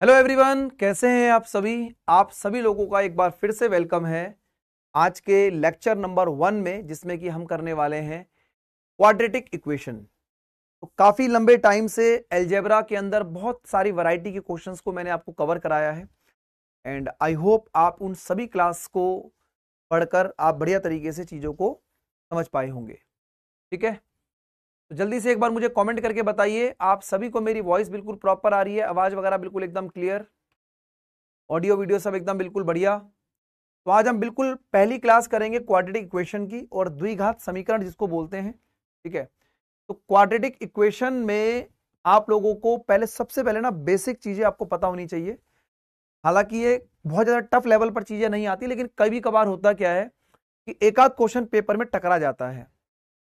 Hello everyone, कैसे हैं आप सभी। आप सभी लोगों का एक बार फिर से वेलकम है आज के लेक्चर नंबर 1 में, जिसमें कि हम करने वाले हैं क्वाड्रेटिक इक्वेशन। तो काफी लंबे टाइम से अलजेब्रा के अंदर बहुत सारी वैरायटी के क्वेश्चंस को मैंने आपको कवर कराया है एंड आई होप आप उन सभी क्लास को पढ़कर आप बढ़िया तरीके से चीजों को समझ पाए होंगे। ठीक है, तो जल्दी से एक बार मुझे कमेंट करके बताइए आप सभी को मेरी वॉइस बिल्कुल प्रॉपर आ रही है, आवाज वगैरह बिल्कुल एकदम क्लियर, ऑडियो वीडियो सब एकदम बिल्कुल बढ़िया। तो आज हम बिल्कुल पहली क्लास करेंगे क्वाड्रेटिक इक्वेशन की और द्विघात समीकरण जिसको बोलते हैं। ठीक है, तो क्वाड्रेटिक इक्वेशन में आप लोगों को सबसे पहले ना बेसिक चीजें आपको पता होनी चाहिए। हालांकि ये बहुत ज्यादा टफ लेवल पर चीजें नहीं आती, लेकिन कभी कभार होता क्या है कि एक आध क्वेश्चन पेपर में टकरा जाता है,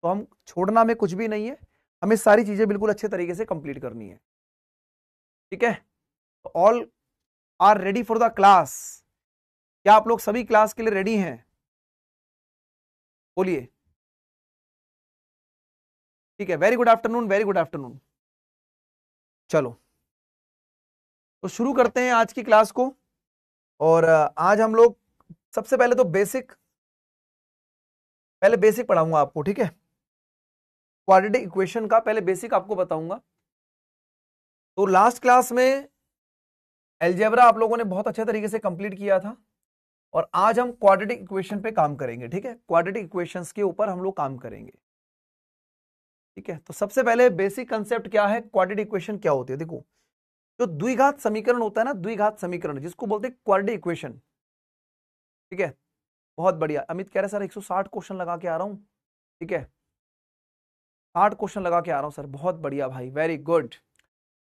तो हम छोड़ना में कुछ भी नहीं है, हमें सारी चीजें बिल्कुल अच्छे तरीके से कंप्लीट करनी है। ठीक है, तो all are ready for the class. क्या आप लोग सभी क्लास के लिए रेडी हैं? बोलिए। ठीक है, very good afternoon, very good afternoon. चलो तो शुरू करते हैं आज की क्लास को। और आज हम लोग सबसे पहले तो बेसिक पढ़ाऊंगा आपको। ठीक है, क्वाड्रेटिक इक्वेशन का पहले बेसिक आपको बताऊंगा। तो लास्ट क्लास में अलजेब्रा आप लोगों ने बहुत अच्छे तरीके से कंप्लीट किया था और आज हम क्वाड्रेटिक इक्वेशन पे काम करेंगे। ठीक है, क्वाड्रेटिक इक्वेशंस के ऊपर हम लोग काम करेंगे। ठीक है, तो सबसे पहले बेसिक कंसेप्ट क्या है, क्वाड्रेटिक इक्वेशन क्या होती है। देखो, जो द्विघात समीकरण होता है ना, द्विघात समीकरण जिसको बोलते हैं क्वाड्रेटिक इक्वेशन। ठीक है, बहुत बढ़िया। अमित कह रहे सर 160 क्वेश्चन लगा के आ रहा हूं। ठीक है, 60 क्वेश्चन लगा के आ रहा हूं सर, बहुत बढ़िया भाई, वेरी गुड।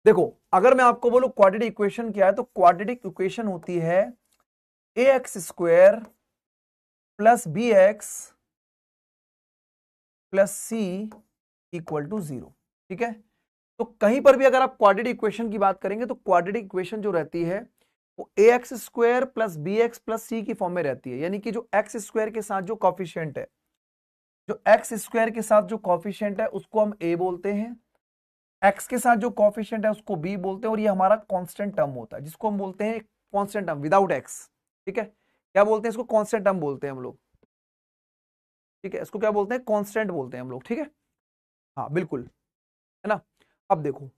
देखो, अगर मैं आपको बोलूं क्वाड्रेटिक इक्वेशन क्या है, तो क्वाड्रेटिक इक्वेशन होती है ax² + bx + c = 0। ठीक है, तो कहीं पर भी अगर आप क्वाड्रेटिक इक्वेशन की बात करेंगे तो क्वाड्रेटिक इक्वेशन जो रहती है वो ax² + bx + c की फॉर्म में रहती है। यानी कि जो x² के साथ जो कॉफिशिएंट है, जो x² के साथ जो कॉफिशिएंट है उसको हम a बोलते हैं, x के साथ जो कॉफिशिएंट है उसको b बोलते हैं, और ये हमारा कांस्टेंट टर्म होता है जिसको हम बोलते हैं कांस्टेंट टर्म विदाउट x। ठीक है, क्या बोलते हैं इसको? कांस्टेंट टर्म बोलते हैं हम लोग। ठीक है, इसको क्या बोलते हैं? कांस्टेंट बोलते हैं हम लोग। ठीक है, हाँ बिल्कुल, है ना। अब देखो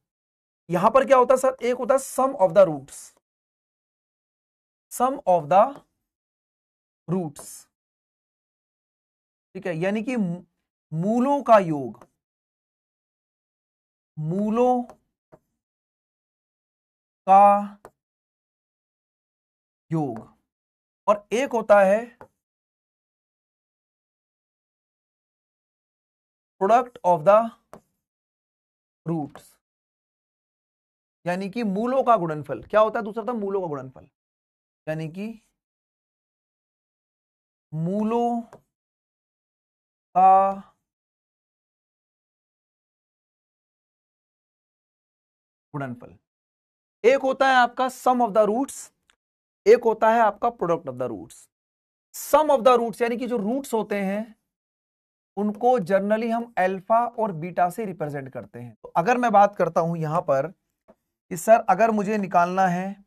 यहां पर क्या होता है सर, एक होता है sum of the roots, sum of the roots. ठीक है, यानी कि मूलों का योग, मूलों का योग। और एक होता है प्रोडक्ट ऑफ द रूट्स, यानी कि मूलों का गुणनफल। क्या होता है दूसरा था? मूलों का गुणनफल, यानी कि मूलों का गुणनफल। एक होता है आपका सम ऑफ द रूट्स, एक होता है आपका product of the roots. Sum of the roots यानी कि जो रूट्स होते हैं उनको जनरली हम अल्फा और बीटा से रिप्रेजेंट करते हैं। तो अगर मैं बात करता हूं यहां पर कि सर अगर मुझे निकालना है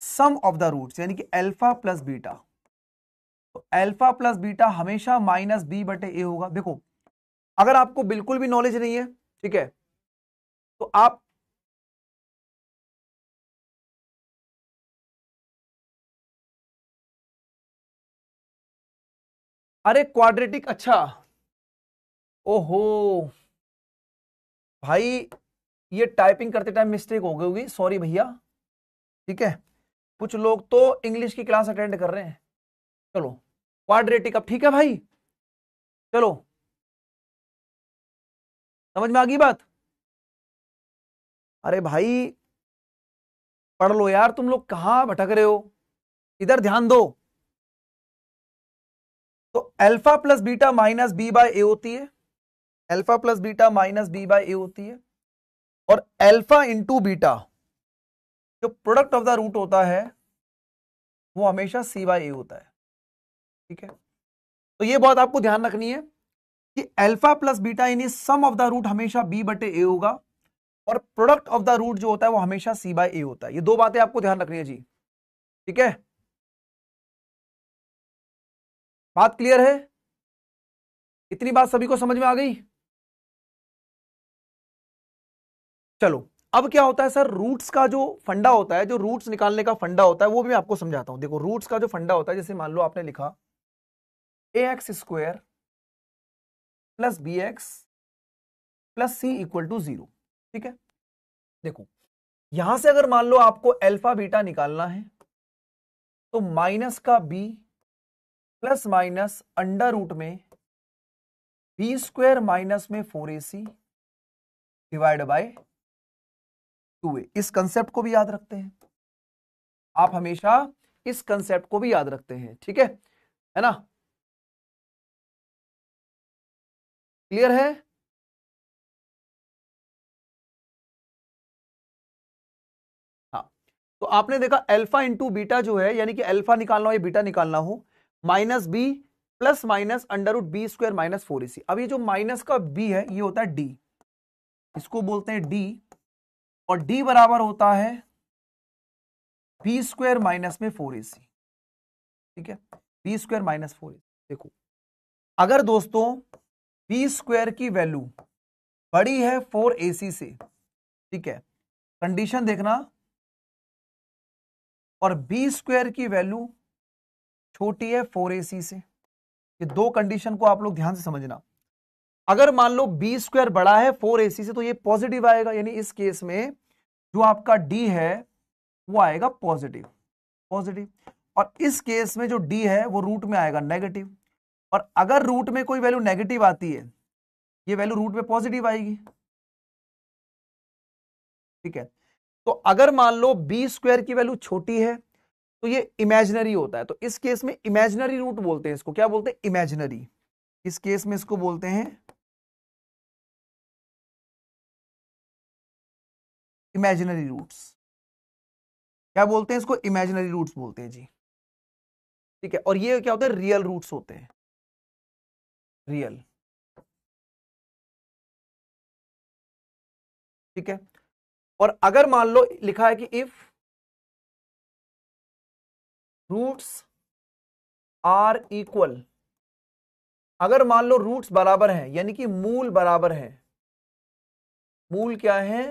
सम ऑफ द रूट्स यानी कि अल्फा प्लस बीटा, तो अल्फा प्लस बीटा हमेशा -b/a होगा। देखो, अगर आपको बिल्कुल भी नॉलेज नहीं है, ठीक है, तो आप अरे क्वाड्रेटिक, अच्छा, ओहो भाई, ये टाइपिंग करते टाइम मिस्टेक हो गई होगी, सॉरी भैया। ठीक है, कुछ लोग तो इंग्लिश की क्लास अटेंड कर रहे हैं। चलो क्वाड्रेटिक, अब ठीक है भाई, चलो समझ में आ गई बात। अरे भाई पढ़ लो यार, तुम लोग कहां भटक रहे हो, इधर ध्यान दो। तो अल्फा प्लस बीटा -b/a होती है, अल्फा प्लस बीटा -b/a होती है, और अल्फा इंटू बीटा जो प्रोडक्ट ऑफ द रूट होता है वो हमेशा c/a होता है। ठीक है, तो ये बात आपको ध्यान रखनी है कि अल्फा प्लस बीटा यानी सम ऑफ द रूट हमेशा b/a होगा, और प्रोडक्ट ऑफ द रूट जो होता है वो हमेशा सी बाय ए होता है। ये दो बातें आपको ध्यान रखनी है जी, ठीक है, बात क्लियर है? इतनी बात सभी को समझ में आ गई? चलो, अब क्या होता है सर, रूट्स का जो फंडा होता है, जो रूट्स निकालने का फंडा होता है वो भी मैं आपको समझाता हूं। देखो, रूट्स का जो फंडा होता है, जैसे मान लो आपने लिखा ax² plus bx plus c equal to 0, ठीक है। देखो, यहां से अगर मान लो आपको अल्फा बीटा निकालना है तो माइनस का b plus minus under root में b² माइनस में 4ac डिवाइड बाय 2a। इस कंसेप्ट को भी याद रखते हैं आप, हमेशा इस कंसेप्ट को भी याद रखते हैं, ठीक है ना? क्लियर है? हाँ, तो आपने देखा अल्फा इंटू बीटा जो है, यानी कि अल्फा निकालना हो या बीटा निकालना हो, minus B plus minus under root b² minus 4ac। अब ये जो माइनस का b है ये होता है d, इसको बोलते हैं d, और d बराबर होता है b² माइनस में 4ac, ठीक है, b² माइनस 4ac। देखो, अगर दोस्तों b² की वैल्यू बड़ी है 4ac से, ठीक है, कंडीशन देखना, और b² की वैल्यू छोटी है 4ac से, ये दो कंडीशन को आप लोग ध्यान से समझना। अगर मान लो b² बड़ा है 4ac से तो ये पॉजिटिव आएगा, यानी इस केस में जो आपका d है वो आएगा पॉजिटिव, पॉजिटिव, और इस केस में जो d है वो रूट में आएगा नेगेटिव। और अगर रूट में कोई वैल्यू नेगेटिव आती है, ये वैल्यू रूट में पॉजिटिव आएगी, ठीक है। तो अगर मान लो b² की वैल्यू छोटी है तो ये इमेजिनरी होता है, तो इस केस में इमेजिनरी रूट बोलते हैं इसको। क्या बोलते हैं? इमेजिनरी। इस केस में इसको बोलते हैं इमेजिनरी रूट्स। क्या बोलते हैं इसको? इमेजिनरी रूट्स बोलते हैं जी, ठीक है। और ये क्या होते हैं? रियल रूट्स होते हैं, रियल, ठीक है। और अगर मान लो लिखा है कि इफ रूट्स आर इक्वल, अगर मान लो रूट्स बराबर हैं, यानी कि मूल बराबर है, मूल क्या है?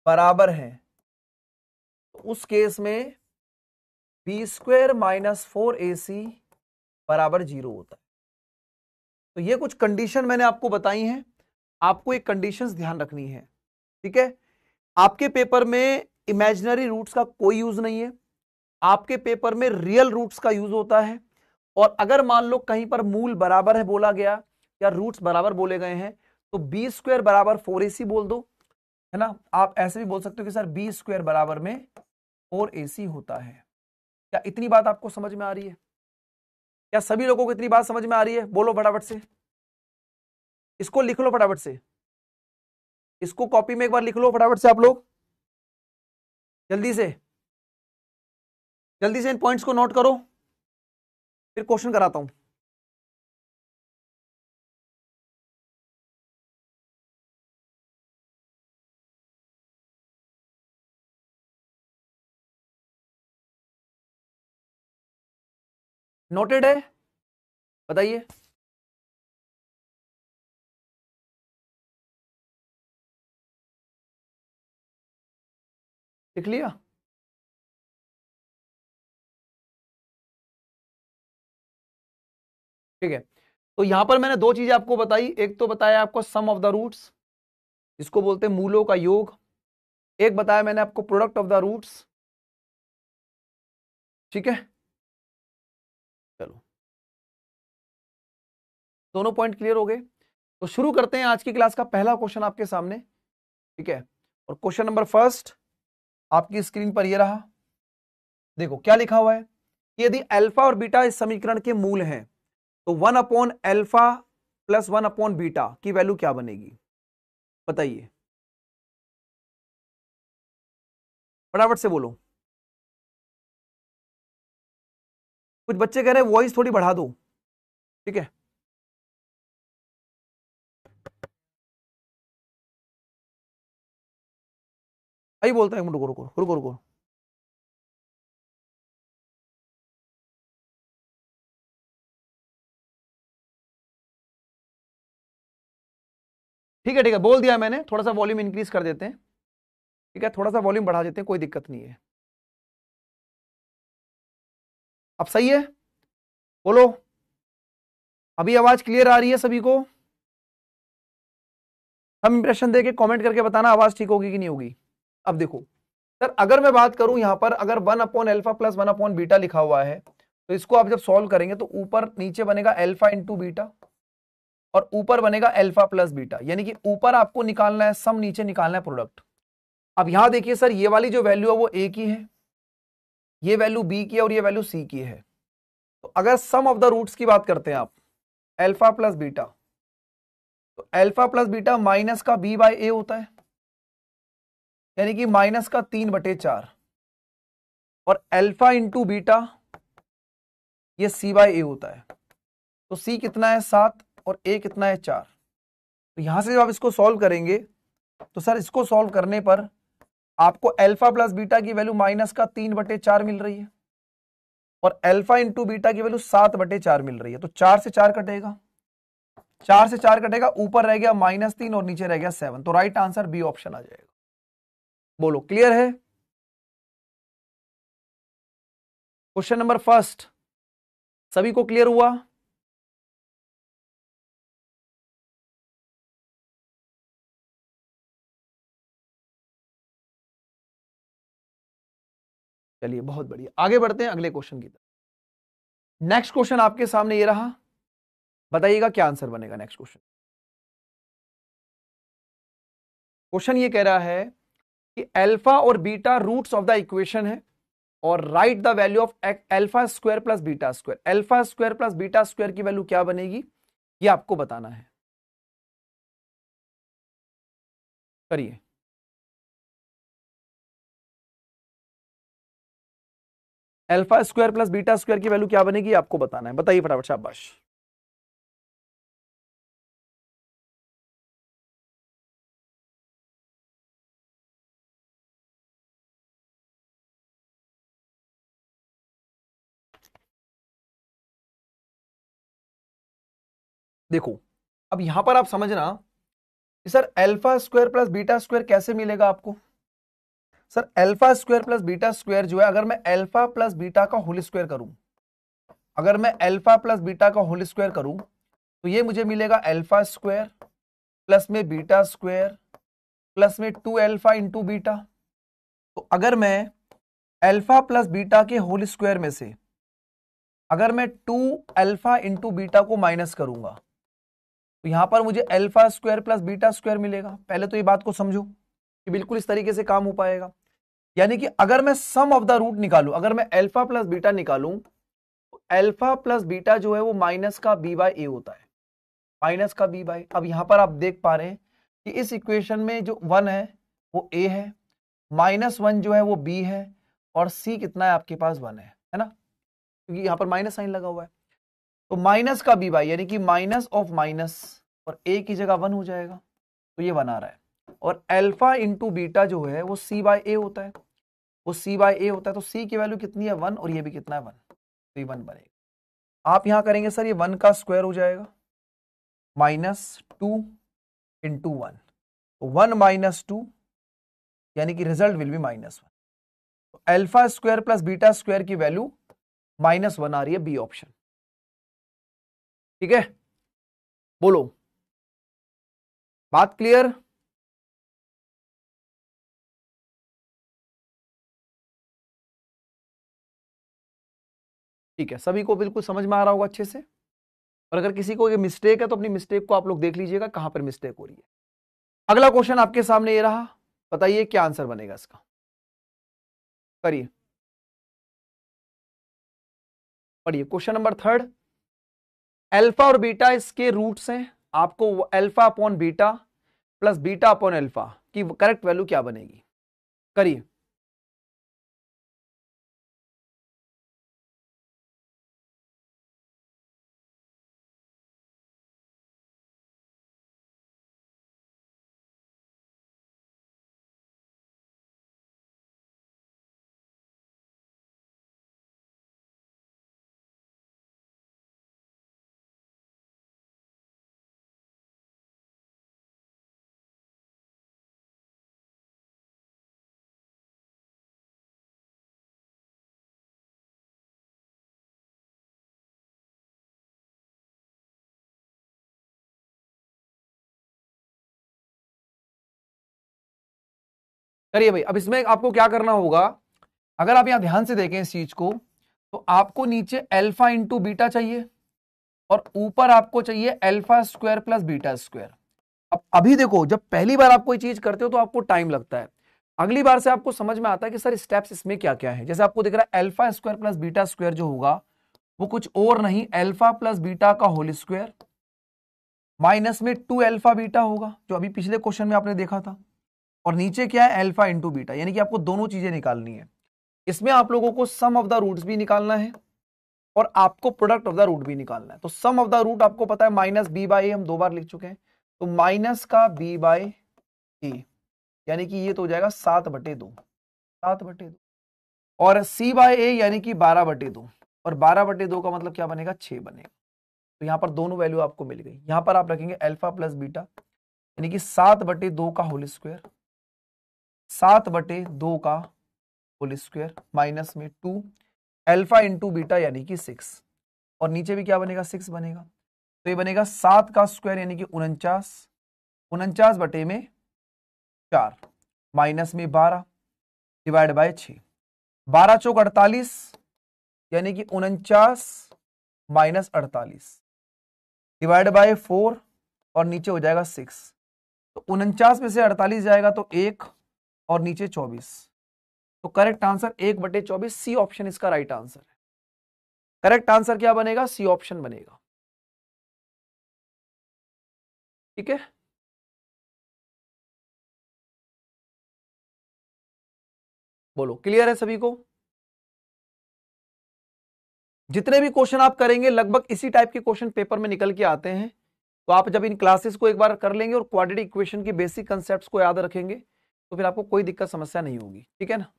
बराबर है, तो उस केस में b² माइनस 4ac बराबर 0 होता है। तो ये कुछ कंडीशन मैंने आपको बताई हैं, आपको एक कंडीशंस ध्यान रखनी है, ठीक है। आपके पेपर में इमेजिनरी रूट्स का कोई यूज नहीं है, आपके पेपर में रियल रूट्स का यूज होता है। और अगर मान लो कहीं पर मूल बराबर है बोला गया या रूट्स बराबर बोले गए हैं तो b² बराबर 4ac बोल दो, है ना। आप ऐसे भी बोल सकते हो कि सर b² बराबर में 4ac होता है। क्या इतनी बात आपको समझ में आ रही है? क्या सभी लोगों को इतनी बात समझ में आ रही है? बोलो फटाफट से, इसको लिख लो फटाफट से, इसको कॉपी में एक बार लिख लो फटाफट से आप लोग, जल्दी से, जल्दी से इन पॉइंट्स को नोट करो, फिर क्वेश्चन कराता हूं। नोटेड है? बताइए। लिख लिया? ठीक है, तो यहां पर मैंने दो चीजें आपको बताई, एक तो बताया आपको सम ऑफ द रूट्स, जिसको बोलते हैं मूलों का योग, एक बताया मैंने आपको प्रोडक्ट ऑफ द रूट्स, ठीक है। चलो, दोनों पॉइंट क्लियर हो गए, तो शुरू करते हैं आज की क्लास का पहला क्वेश्चन आपके सामने, ठीक है। और क्वेश्चन नंबर फर्स्ट आपकी स्क्रीन पर ये रहा। देखो क्या लिखा हुआ है, यदि अल्फा और बीटा इस समीकरण के मूल हैं तो 1/अल्फा प्लस 1/बीटा की वैल्यू क्या बनेगी? बताइए, फटाफट से बोलो। कुछ बच्चे कह रहे हैं वॉइस थोड़ी बढ़ा दो, ठीक है। भाई बोलता है, रुको रुको रुको रुको, ठीक है बोल दिया मैंने, थोड़ा सा वॉल्यूम इंक्रीज कर देते हैं, ठीक है, थोड़ा सा वॉल्यूम बढ़ा देते हैं, कोई दिक्कत नहीं है। अब सही है, बोलो, अभी आवाज क्लियर आ रही है सभी को? हम इंप्रेशन देके कमेंट करके बताना आवाज ठीक होगी कि नहीं होगी। अब देखो सर, अगर मैं बात करूं यहां पर, अगर 1/α प्लस 1/β लिखा हुआ है, तो इसको आप जब सॉल्व करेंगे तो ऊपर नीचे बनेगा अल्फा इंटू बीटा और ऊपर बनेगा अल्फा प्लस बीटा, यानी कि ऊपर आपको निकालना है सम, नीचे निकालना है प्रोडक्ट। अब यहां देखिए सर, ये वाली जो वैल्यू है वो ए की है, ये वैल्यू बी की है और ये वैल्यू सी की है। तो अगर सम ऑफ द रूट्स की बात करते हैं आप, अल्फा प्लस बीटा, तो अल्फा प्लस बीटा माइनस का बी बाय ए होता है, यानी कि माइनस का 3/4, और अल्फा इंटू बीटा ये सी बाय ए होता है। तो सी कितना है 7 और ए कितना है 4। तो यहां से जब आप इसको सॉल्व करेंगे तो सर इसको सॉल्व करने पर आपको अल्फा प्लस बीटा की वैल्यू माइनस का 3/4 मिल रही है और अल्फा इंटू बीटा की वैल्यू 7/4 मिल रही है। तो 4 से 4 कटेगा, 4 से 4 कटेगा, ऊपर रह गया -3 और नीचे रह गया 7। तो राइट आंसर बी ऑप्शन आ जाएगा। बोलो क्लियर है? क्वेश्चन नंबर फर्स्ट सभी को क्लियर हुआ? चलिए बहुत बढ़िया, आगे बढ़ते हैं अगले क्वेश्चन की तरफ। नेक्स्ट क्वेश्चन आपके सामने ये रहा, बताइएगा क्या आंसर बनेगा नेक्स्ट क्वेश्चन। क्वेश्चन ये कह रहा है कि अल्फा और beta roots of the equation है और write the value of alpha square plus beta square. Alpha square plus beta square की वैल्यू क्या बनेगी ये आपको बताना है। करिए। Alpha square plus beta square की वैल्यू क्या बनेगी आपको बताना है, बताइए फटाफट, शाबाश। देखो अब यहां पर आप समझना कि sir alpha square plus beta square कैसे मिलेगा आपको। Sir alpha square plus beta square जो है, अगर मैं अल्फा प्लस बीटा का होल स्क्वायर करूं, अगर मैं अल्फा प्लस बीटा का होल स्क्वायर करूं तो ये मुझे मिलेगा अल्फा स्क्वायर प्लस में बीटा स्क्वायर प्लस में 2α इंटू बीटा। तो अगर मैं अल्फा प्लस बीटा के होल स्क्वायर में से अगर मैं 2α इंटू बीटा को माइनस करूंगा तो यहां पर मुझे alpha square plus beta square मिलेगा। पहले तो ये बात को समझो कि बिल्कुल इस तरीके से काम हो पाएगा, यानी कि अगर मैं सम ऑफ द रूट निकालूं, अगर मैं अल्फा प्लस बीटा निकालूं तो अल्फा प्लस बीटा जो है वो माइनस का बी बाय ए होता है, माइनस का बी बाय। अब यहां पर आप देख पा रहे हैं कि इस इक्वेशन में जो 1 है वो ए है, -1 जो है वो बी है और सी कितना है आपके पास 1 है ना, क्योंकि यहां पर माइनस साइन लगा हुआ है। तो माइनस का बी बाई यानी कि माइनस ऑफ माइनस और ए की जगह 1 हो जाएगा, तो ये 1 आ रहा है। और अल्फा इंटू बीटा जो है वो सी बाय ए होता है, वो सी बाय ए होता है। तो सी की वैल्यू कितनी है 1 और ये भी कितना है 1, तो ये 1 बनेगा। आप यहां करेंगे सर ये 1 का स्क्वायर हो जाएगा, -2 इंटू 1, तो 1 - 2 यानी कि रिजल्ट विल बी -1। तो alpha square plus beta square की वैल्यू -1 आ रही है, बी ऑप्शन। ठीक है, बोलो, बात क्लियर? ठीक है, सभी को बिल्कुल समझ में आ रहा होगा अच्छे से। और अगर किसी को ये मिस्टेक है तो अपनी मिस्टेक को आप लोग देख लीजिएगा कहां पर मिस्टेक हो रही है। अगला क्वेश्चन आपके सामने ये रहा, बताइए क्या आंसर बनेगा इसका। करिए, पढ़िए क्वेश्चन नंबर थर्ड। अल्फा और बीटा इसके रूट्स हैं, आपको alpha upon beta plus beta upon alpha की करेक्ट वैल्यू क्या बनेगी। करिए। करिए भाई। अब इसमें आपको क्या करना होगा, अगर आप यहां ध्यान से देखें इस चीज को, तो आपको नीचे अल्फा इंटू बीटा चाहिए और ऊपर आपको चाहिए alpha square plus beta square. अब अभी देखो, जब पहली बार आप कोई चीज करते हो तो आपको टाइम लगता है, अगली बार से आपको समझ में आता है कि सर स्टेप्स इसमें क्या क्या है। जैसे आपको दिख रहा है alpha square plus beta square जो होगा वो कुछ और नहीं, अल्फा प्लस बीटा का होल स्क्वायर माइनस में 2 अल्फा बीटा होगा, जो अभी पिछले क्वेश्चन में आपने देखा था, और नीचे क्या है अल्फा इंटू बीटा, यानी कि आपको दोनों चीजें निकालनी है। इसमें आप लोगों को सम ऑफ द रूट्स भी निकालना है और आपको प्रोडक्ट ऑफ द रूट भी निकालना है। तो सम ऑफ द रूट आपको पता है माइनस बी बाई ए, हम 2 बार लिख चुके हैं, तो माइनस का बी बाई ए, यानी कि ये तो हो जाएगा 7/2, 7/2, और सी बाय ए यानी कि 12/2, और 12/2 का मतलब क्या बनेगा, 6 बनेगा। तो यहां पर दोनों वैल्यू आपको मिल गई। यहां पर आप रखेंगे अल्फा प्लस बीटा, यानी कि 7/2 का होल स्क्वायर, 7/2 का होल स्क्वायर माइनस में 2 अल्फा इंटू बीटा यानी कि 6, और नीचे भी क्या बनेगा, 6 बनेगा। तो ये बनेगा 7 का स्क्वायर यानी कि 49, 49/4 माइनस में 12 डिवाइड बाय 6, 12 चौक 48 यानी कि 49 माइनस 48 डिवाइड बाय 4, और नीचे हो जाएगा 6। तो 49 में से 48 जाएगा तो 1, और नीचे 24। तो करेक्ट आंसर 1/24, सी ऑप्शन इसका राइट आंसर है। करेक्ट आंसर क्या बनेगा, सी ऑप्शन बनेगा। ठीक है, बोलो क्लियर है सभी को। जितने भी क्वेश्चन आप करेंगे लगभग इसी टाइप के क्वेश्चन पेपर में निकल के आते हैं। तो आप जब इन क्लासेस को एक बार कर लेंगे और क्वाड्रेटिक इक्वेशन की बेसिक कंसेप्ट्स को याद रखेंगे तो फिर आपको कोई दिक्कत समस्या नहीं होगी। ठीक है ना।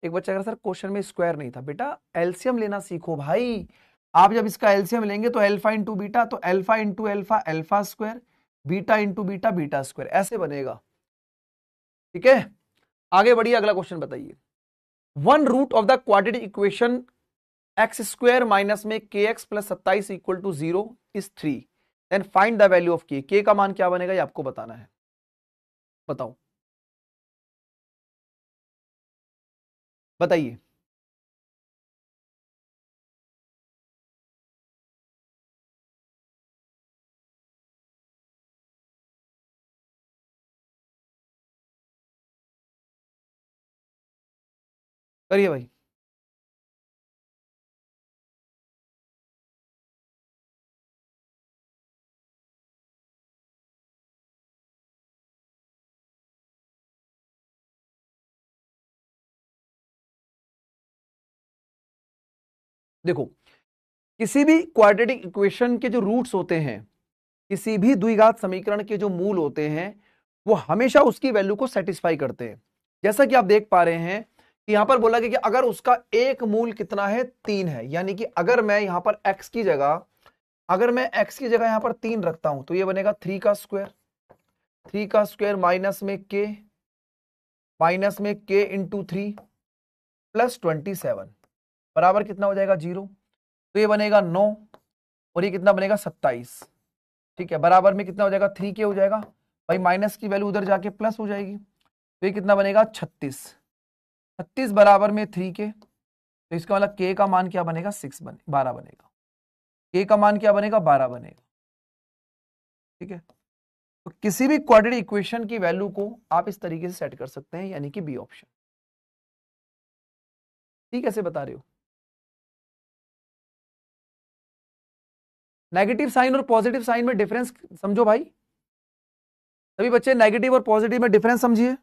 एक बच्चा अगर सर क्वेश्चन में स्क्वायर नहीं था, बेटा एलसीएम लेना सीखो भाई। आप जब इसका एलसीएम लेंगे तो अल्फा इंटू बीटा, तो alpha into alpha alpha square, beta into beta beta square, ऐसे बनेगा। ठीक है, आगे बढ़िए, अगला क्वेश्चन बताइए। One root of the quadratic equation x square minus में K X plus 27 equal to 0 is 3, then find the value of K. K का मान क्या बनेगा ये आपको बताना है, बताओ बताइए। करिए भाई। देखो, किसी भी क्वाड्रेटिक इक्वेशन के जो रूट्स होते हैं, किसी भी द्विघात समीकरण के जो मूल होते हैं, वो हमेशा उसकी वैल्यू को सेटिस्फाई करते हैं। जैसा कि आप देख पा रहे हैं कि यहां पर बोला गया कि अगर उसका एक मूल कितना है, 3 है, यानी कि अगर मैं यहां पर x की जगह, अगर मैं x की जगह यहां पर 3 रखता हूं तो ये बनेगा 3 का स्क्वायर, 3 का स्क्वायर माइनस में k इंटू 3 प्लस 27 बराबर कितना हो जाएगा, 0। तो ये बनेगा 9, और ये कितना बनेगा, 27। ठीक है, बराबर में कितना हो जाएगा, 3k हो जाएगा भाई, माइनस की वैल्यू उधर जाके प्लस हो जाएगी, तो ये कितना बनेगा, 36। 36 बराबर में 3k, तो इसका मतलब k का मान क्या बनेगा, 12 बनेगा। k का मान क्या बनेगा, 12 बनेगा। ठीक है, तो किसी भी क्वाड्रेटिक इक्वेशन की वैल्यू को आप इस तरीके से सेट कर सकते हैं, यानी कि बी ऑप्शन। ठीक, कैसे बता रहे हो। नेगेटिव साइन और पॉजिटिव साइन में डिफरेंस समझो भाई, सभी बच्चे नेगेटिव और पॉजिटिव में डिफरेंस समझिए।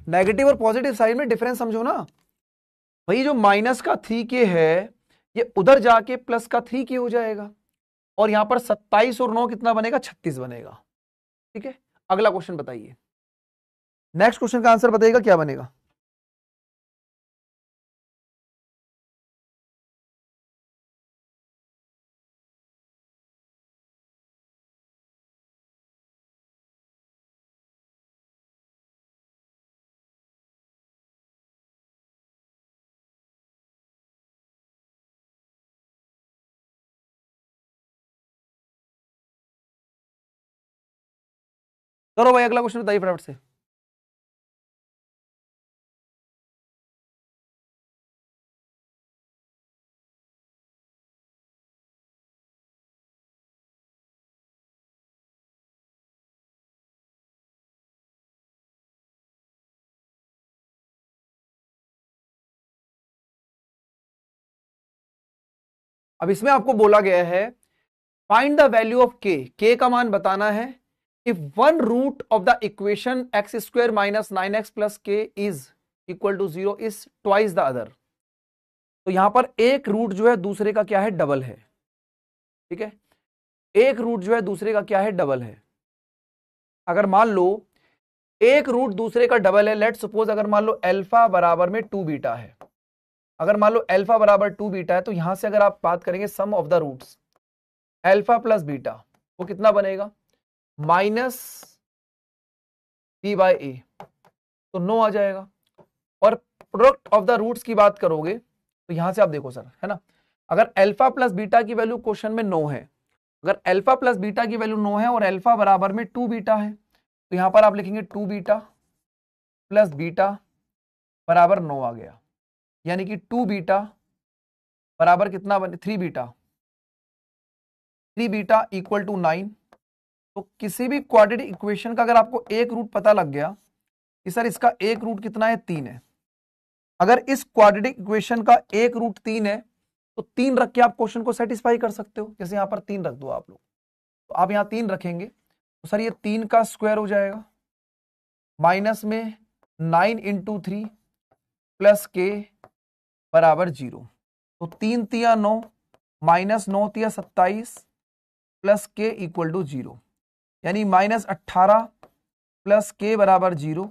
नेगेटिव और पॉजिटिव साइन में डिफरेंस समझो ना भाई। जो माइनस का 3k है ये उधर जाके प्लस का 3k हो जाएगा, और यहां पर 27 और 9 कितना बनेगा, 36 बनेगा। ठीक है, अगला क्वेश्चन बताइए। नेक्स्ट क्वेश्चन का आंसर बताइएगा क्या बनेगा। करो भाई अगला क्वेश्चन बताइए फटाफट से। अब इसमें आपको बोला गया है फाइंड द वैल्यू ऑफ के का मान बताना है if one root of the equation x square minus 9x plus k is equal to 0 is twice the other. तो यहां पर एक रूट जो है दूसरे का क्या है, डबल है। ठीक है, एक रूट जो है दूसरे का क्या है, डबल है। अगर मान लो एक रूट दूसरे का डबल है, लेट सपोज अगर मान लो अल्फा बराबर में 2 बीटा है, अगर मान लो अल्फा बराबर 2 बीटा है, तो यहां से अगर आप बात करेंगे sum of the roots alpha plus beta, वो कितना बनेगा, माइनस बी बाई ए, तो 9 आ जाएगा। और प्रोडक्ट ऑफ द रूट्स की बात करोगे तो यहां से आप देखो सर, है ना, अगर अल्फा प्लस बीटा की वैल्यू क्वेश्चन में 9 है, अगर अल्फा प्लस बीटा की वैल्यू 9 है और अल्फा बराबर में 2 बीटा है, तो यहां पर आप लिखेंगे 2 बीटा प्लस बीटा बराबर 9 आ गया, यानी कि 2 बीटा बराबर कितना बने, 3 बीटा, 3 बीटा इक्वल टू 9। तो किसी भी क्वाड्रेटिक इक्वेशन का अगर आपको एक रूट पता लग गया कि सर इसका एक रूट कितना है, 3 है, अगर इस क्वाड्रेटिक इक्वेशन का एक रूट 3 है तो 3 रख के आप क्वेश्चन को सेटिस्फाई कर सकते हो। जैसे यहां पर 3 रख दो आप लोग, तो आप यहां 3 रखेंगे तो सर ये 3 का स्क्वायर हो जाएगा, माइनस में 9 इंटू 3 प्लस के बराबर 0। तो 3 तिया 9 माइनस 9 तिया 27 प्लस के इक्वल टू 0, यानी माइनस 18 प्लस के बराबर 0।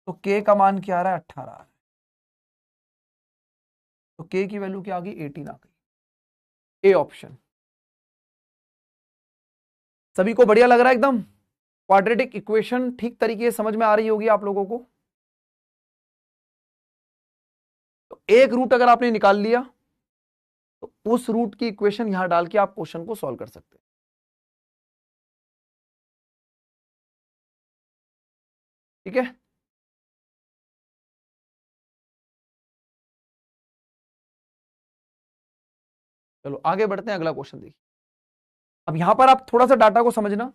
तो के का मान क्या आ रहा है, 18। तो के की वैल्यू क्या आ गई, 18 आ गई। A option. सभी को बढ़िया लग रहा है एकदम, क्वाड्रेटिक इक्वेशन ठीक तरीके से समझ में आ रही होगी आप लोगों को। तो एक रूट अगर आपने निकाल लिया तो उस रूट की इक्वेशन यहां डाल के आप क्वेश्चन को सॉल्व कर सकते हैं। ठीक है, चलो आगे बढ़ते हैं, अगला क्वेश्चन देखिए। अब यहां पर आप थोड़ा सा डाटा को समझना,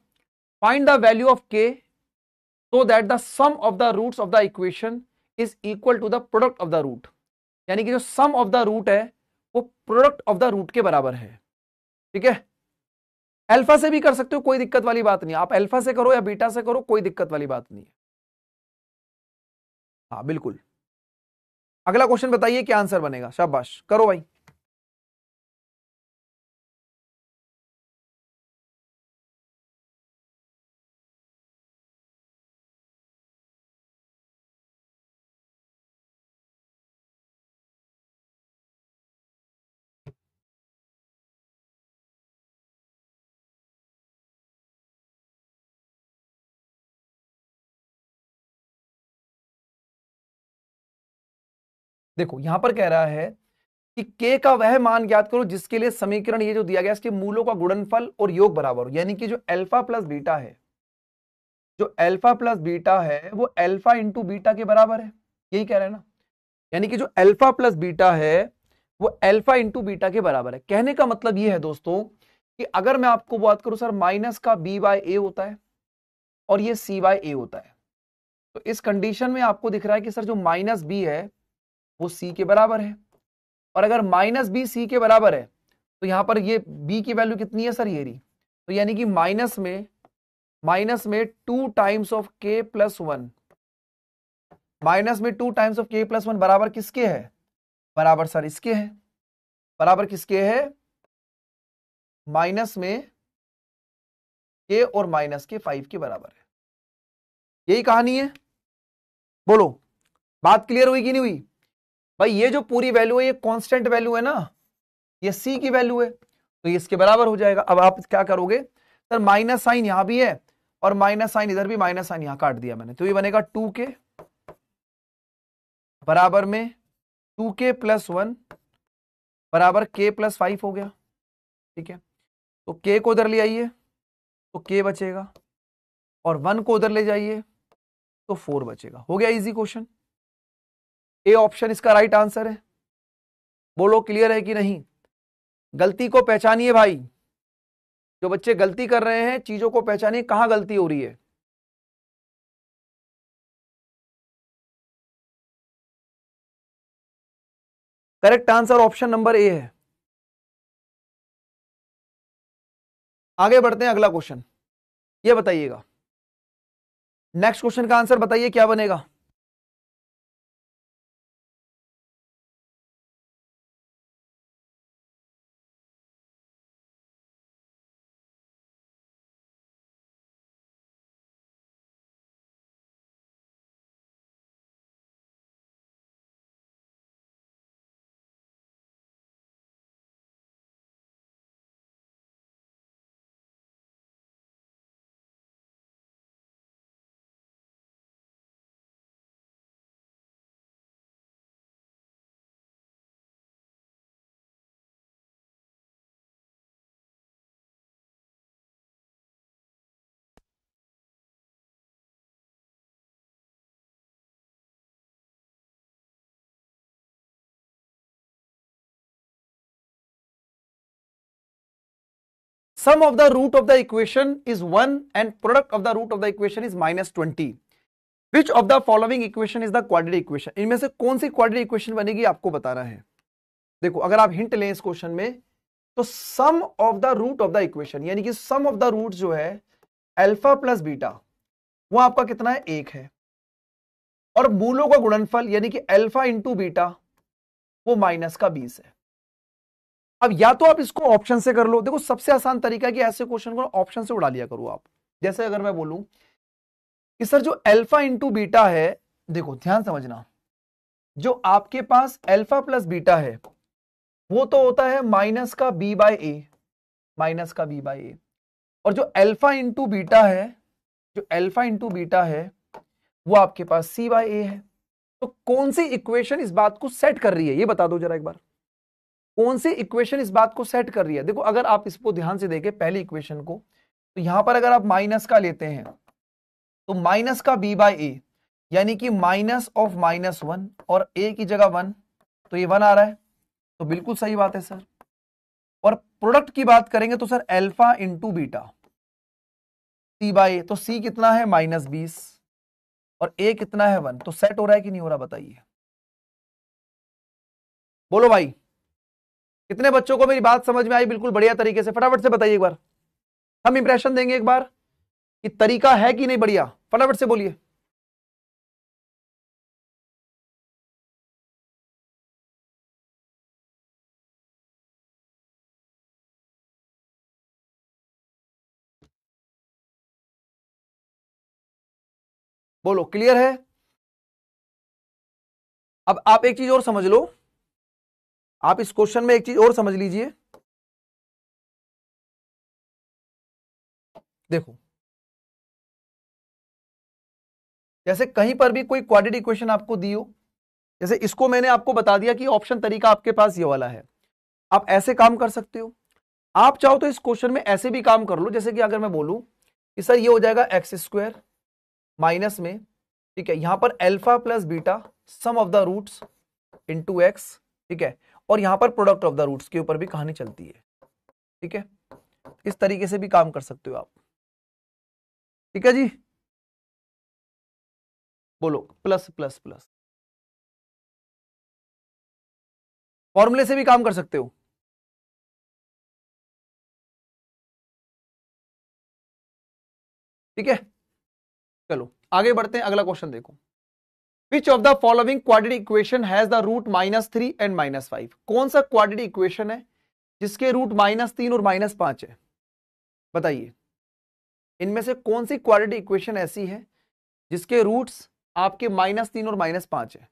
find the value of K so that the sum of the roots of the equation is equal to the product of the root, यानी कि जो सम ऑफ द रूट है वो प्रोडक्ट ऑफ द रूट के बराबर है। ठीक है, अल्फा से भी कर सकते हो, कोई दिक्कत वाली बात नहीं, आप अल्फा से करो या बीटा से करो, कोई दिक्कत वाली बात नहीं है। हाँ बिल्कुल, अगला क्वेश्चन बताइए क्या आंसर बनेगा, शाबाश करो भाई। देखो यहां पर कह रहा है कि k का वह मान ज्ञात करो जिसके लिए समीकरण ये जो दिया गया इसके मूलों का गुणनफल और योग बराबर हो, यानी कि जो अल्फा प्लस बीटा है, जो अल्फा प्लस बीटा है वो अल्फा इंटू बीटा के बराबर है, यही कह रहे हैं ना, यानी कि जो अल्फा प्लस बीटा है वो अल्फा इंटू बीटा के बराबर है। कहने का मतलब ये है दोस्तों कि अगर मैं आपको बात करूं सर माइनस का बी बाय ए होता है और ये सी बाय ए होता है, तो इस कंडीशन में आपको दिख रहा है कि सर जो माइनस बी है वो सी के बराबर है, और अगर माइनस बी सी के बराबर है तो यहां पर ये बी की वैल्यू कितनी है सर, ये रही। तो यानी कि माइनस में 2 टाइम्स ऑफ के प्लस 1, माइनस में 2 टाइम्स ऑफ के प्लस 1 बराबर किसके है, बराबर सर इसके है, बराबर किसके है, माइनस में के और माइनस के 5 के बराबर है। यही कहानी है, बोलो बात क्लियर हुई कि नहीं हुई भाई। ये जो पूरी वैल्यू है ये कांस्टेंट वैल्यू है ना, ये सी की वैल्यू है, तो ये इसके बराबर हो जाएगा। अब आप क्या करोगे सर, माइनस साइन यहां भी है और माइनस साइन इधर भी, माइनस साइन यहां काट दिया मैंने, तो ये बनेगा 2k बराबर में 2k प्लस 1 बराबर k प्लस 5 हो गया। ठीक है, तो k को इधर ले आइए तो k बचेगा और 1 को उधर ले जाइए तो 4 बचेगा। हो गया इजी क्वेश्चन। ए ऑप्शन इसका राइट आंसर है। बोलो क्लियर है कि नहीं? गलती को पहचानिए भाई, जो बच्चे गलती कर रहे हैं चीजों को पहचानिए, कहां गलती हो रही है। करेक्ट आंसर ऑप्शन नंबर ए है। आगे बढ़ते हैं, अगला क्वेश्चन ये बताइएगा। नेक्स्ट क्वेश्चन का आंसर बताइए क्या बनेगा। Sum of the root of the equation is 1 and product of the root of the equation is -20. Which of the following equation is the quadratic equation? इनमें से कौन सी quadratic equation बनेगी आपको बताना है। देखो अगर आप हिंट लें इस क्वेश्चन में तो sum of the root of the equation, यानी कि सम ऑफ द रूट जो है अल्फा प्लस बीटा, वो आपका कितना है? 1 है। और मूलों का गुणनफल यानी कि अल्फा इंटू बीटा वो -20 है। अब या तो आप इसको ऑप्शन से कर लो, देखो सबसे आसान तरीका है कि ऐसे क्वेश्चन को ऑप्शन से उड़ा लिया करो आप। जैसे अगर मैं बोलूं कि सर जो अल्फा इंटू बीटा है, देखो ध्यान समझना, जो आपके पास अल्फा प्लस बीटा है वो तो होता है माइनस का बी बाय ए, माइनस का बी बाय ए। और जो अल्फा इंटू बीटा है, जो अल्फा इंटू बीटा है वो आपके पास सी बाय ए है। तो कौन सी इक्वेशन इस बात को सेट कर रही है ये बता दो जरा एक बार, कौन सी इक्वेशन इस बात को सेट कर रही है। देखो अगर आप इसको ध्यान से देखें पहली इक्वेशन को, तो यहां पर अगर आप माइनस का लेते हैं तो माइनस का बी बाय ए, यानी कि माइनस ऑफ -1 और ए की जगह 1, तो ये 1 आ रहा है, तो बिल्कुल सही बात है सर। और प्रोडक्ट की बात करेंगे तो sir alpha into beta C by a, तो सी कितना है? -20 और ए कितना है? 1। तो सेट हो रहा है कि नहीं हो रहा बताइए। बोलो भाई, कितने बच्चों को मेरी बात समझ में आई बिल्कुल बढ़िया तरीके से? फटाफट से बताइए एक बार, हम इंप्रेशन देंगे एक बार कि तरीका है कि नहीं बढ़िया। फटाफट से बोलिए। बोलो क्लियर है? अब आप एक चीज और समझ लो, आप इस क्वेश्चन में एक चीज और समझ लीजिए। देखो जैसे कहीं पर भी कोई क्वाड्रेटिक इक्वेशन आपको दी हो, जैसे इसको मैंने आपको बता दिया कि ऑप्शन तरीका आपके पास ये वाला है, आप ऐसे काम कर सकते हो। आप चाहो तो इस क्वेश्चन में ऐसे भी काम कर लो, जैसे कि अगर मैं बोलूं कि सर ये हो जाएगा x² माइनस में, ठीक है, यहां पर alpha plus beta sum of the roots into X, ठीक है, और यहां पर प्रोडक्ट ऑफ द रूट्स के ऊपर भी कहानी चलती है, ठीक है। इस तरीके से भी काम कर सकते हो आप, ठीक है जी। बोलो प्लस प्लस प्लस, फॉर्मूले से भी काम कर सकते हो। ठीक है, चलो आगे बढ़ते हैं, अगला क्वेश्चन देखो। Which of the following quadratic equation has the root -3 and -5? कौन सा क्वाड्रेटिक इक्वेशन है जिसके रूट -3 और -5 है? बताइए इनमें से कौन सी क्वाड्रेटिक इक्वेशन ऐसी है जिसके रूट्स आपके -3 और -5 है?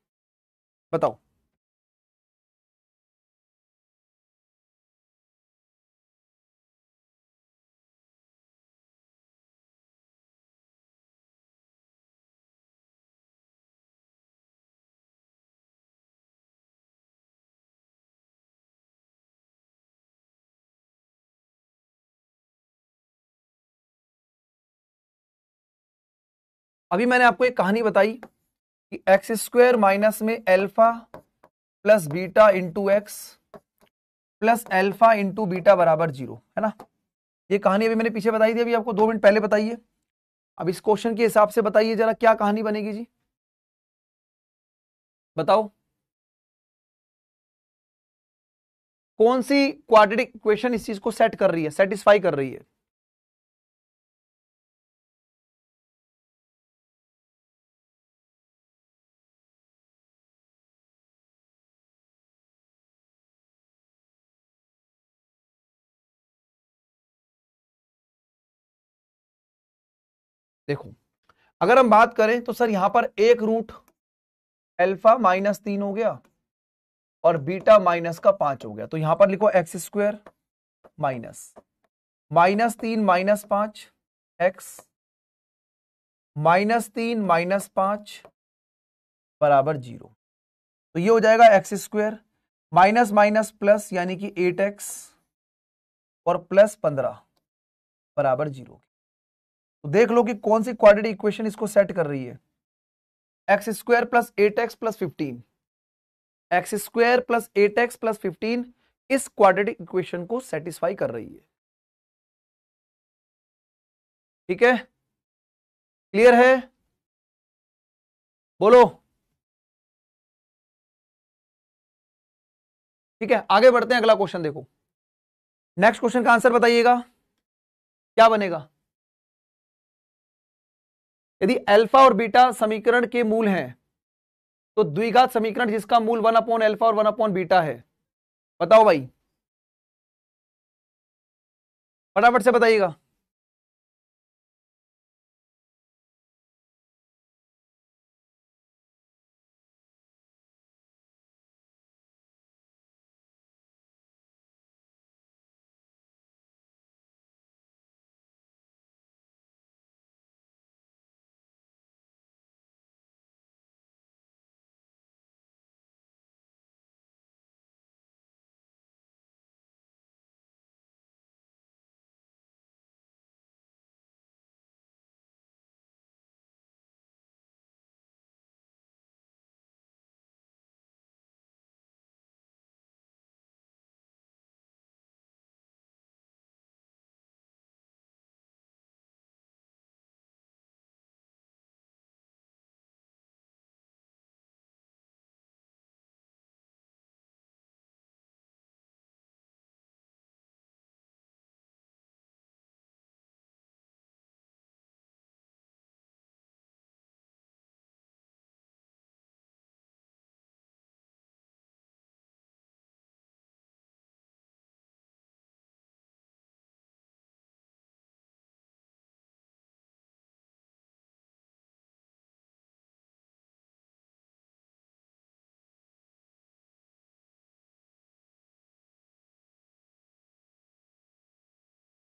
बताओ। अभी मैंने आपको एक कहानी बताई कि एक्स स्क्वायर माइनस में alpha plus beta into x plus alpha into beta बराबर 0 है ना। ये कहानी अभी मैंने पीछे बताई थी, अभी आपको 2 मिनट पहले बताइए। अब इस क्वेश्चन के हिसाब से बताइए जरा क्या कहानी बनेगी जी, बताओ कौन सी क्वाड्रेटिक इक्वेशन इस चीज को सेट कर रही है, सेटिस्फाई कर रही है। देखो अगर हम बात करें तो सर यहां पर एक रूट अल्फा -3 हो गया और बीटा -5 हो गया, तो यहां पर लिखो एक्स स्क्वायर माइनस -3 -5 एक्स -3 -5 बराबर 0। तो ये हो जाएगा x square minus minus plus यानी कि 8x और प्लस 15 बराबर 0। तो देख लो कि कौन सी क्वाड्रेटिक इक्वेशन इसको सेट कर रही है। X square plus 8x plus 15, x square plus 8x plus 15 इस क्वाड्रेटिक इक्वेशन को सेटिस्फाई कर रही है। ठीक है, क्लियर है, बोलो। ठीक है, आगे बढ़ते हैं, अगला क्वेश्चन देखो। नेक्स्ट क्वेश्चन का आंसर बताइएगा क्या बनेगा। यदि अल्फा और बीटा समीकरण के मूल हैं तो द्विघात समीकरण जिसका मूल 1/अल्फा और 1/बीटा है, बताओ भाई, फटाफट से बताइएगा।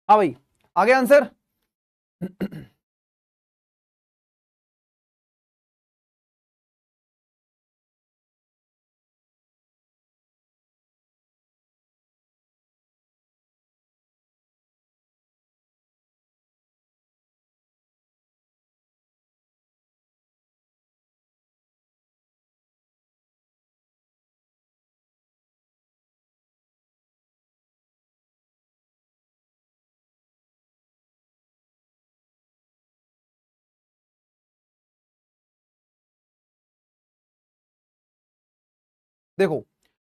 हाँ भाई, आगे आंसर। देखो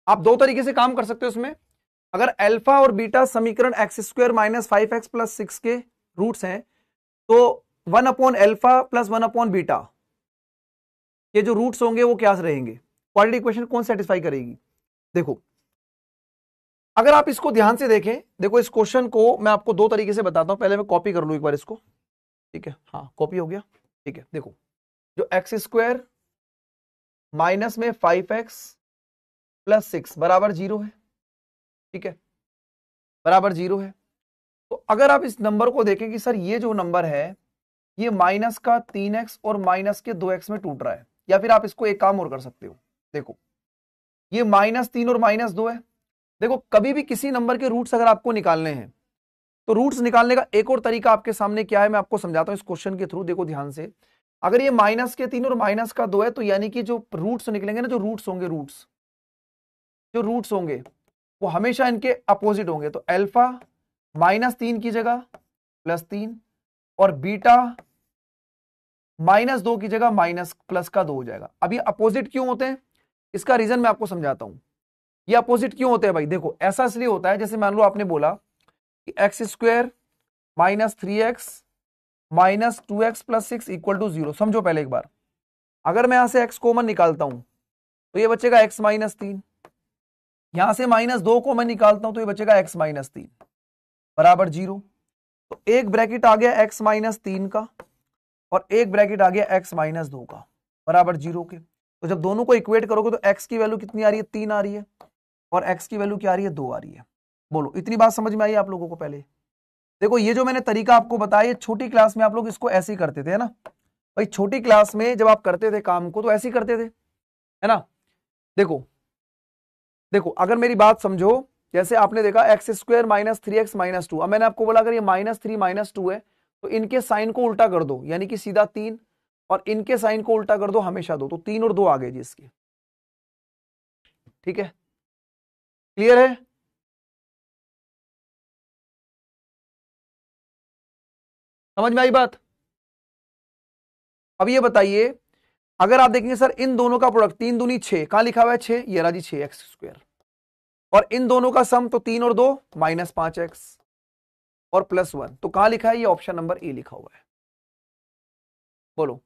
आप दो तरीके से काम कर सकते हो इसमें। अगर अल्फा और बीटा समीकरण x square minus 5x plus 6 के रूट्स हैं तो 1/अल्फा प्लस 1/बीटा ये जो रूट्स होंगे वो क्या रहेंगे, क्वाड्रेटिक इक्वेशन कौन सेटिस्फाई करेगी। देखो अगर आप इसको ध्यान से देखें, देखो इस क्वेश्चन को मैं आपको दो तरीके से बताता हूं, पहले मैं कॉपी कर लूं एक बार इसको। ठीक है, हाँ कॉपी हो गया। ठीक है, देखो जो एक्स स्क्वायर माइनस में 5x प्लस 6 बराबर 0 है, ठीक है, बराबर 0 है। तो अगर आप इस नंबर को देखें कि सर ये जो नंबर है ये माइनस का 3x और माइनस के 2x में टूट रहा है, या फिर आप इसको एक काम और कर सकते हो। देखो ये -3 और -2 है। देखो कभी भी किसी नंबर के रूट्स अगर आपको निकालने हैं तो रूट्स निकालने का एक और तरीका आपके सामने क्या है, मैं आपको समझाता हूं इस क्वेश्चन के थ्रू। देखो ध्यान से, अगर ये माइनस के 3 और माइनस का 2 है तो यानी कि जो रूट्स निकलेंगे ना, जो रूट्स होंगे वो हमेशा इनके अपोजिट होंगे। तो अल्फा -3 की जगह +3 और बीटा -2 की जगह +2 हो जाएगा। अब ये अपोजिट क्यों होते हैं, इसका रीजन मैं आपको समझाता हूं। ये अपोजिट क्यों होते हैं भाई, देखो ऐसा इसलिए होता है, जैसे मान लो आपने बोला कि x² -3x -2x + 6 = 0। समझो पहले एक बार, अगर मैं यहां से x कॉमन निकालता हूं तो ये बचेगा x -3, यहां से -2 को मैं निकालता हूं तो ये बचेगा x -3 बराबर 0। तो एक ब्रैकेट आ गया x -3 का और एक ब्रैकेट आ गया x -2 का बराबर 0 के। तो जब दोनों को इक्वेट करोगे तो x की वैल्यू कितनी आ रही है, 3 आ रही है, और x की वैल्यू क्या आ रही है, 2 आ रही है। बोलो इतनी बात समझ में आई आप लोगों को। पहले देखो ये जो मैंने तरीका आपको बताया, ये छोटी क्लास में आप लोग इसको ऐसे ही करते थे, है ना भाई। छोटी क्लास में जब आप करते थे काम को तो ऐसे ही करते थे, है ना। देखो देखो अगर मेरी बात समझो, जैसे आपने देखा x² -3x -2। अब मैंने आपको बोला अगर ये -3 -2 है तो इनके साइन को उल्टा कर दो, यानी कि सीधा 3, और इनके साइन को उल्टा कर दो हमेशा 2, तो 3 और 2 आ गए जी इसके। ठीक है, क्लियर है। समझ में आई बात। अब ये बताइए, अगर आप देखेंगे सर इन दोनों का प्रोडक्ट 3 दूनी 6, कहां लिखा हुआ है 6, ये रहा जी 6x², और इन दोनों का सम तो 3 और 2 -5x और +1, तो कहां लिखा है, ये ऑप्शन नंबर ए लिखा हुआ है। बोलो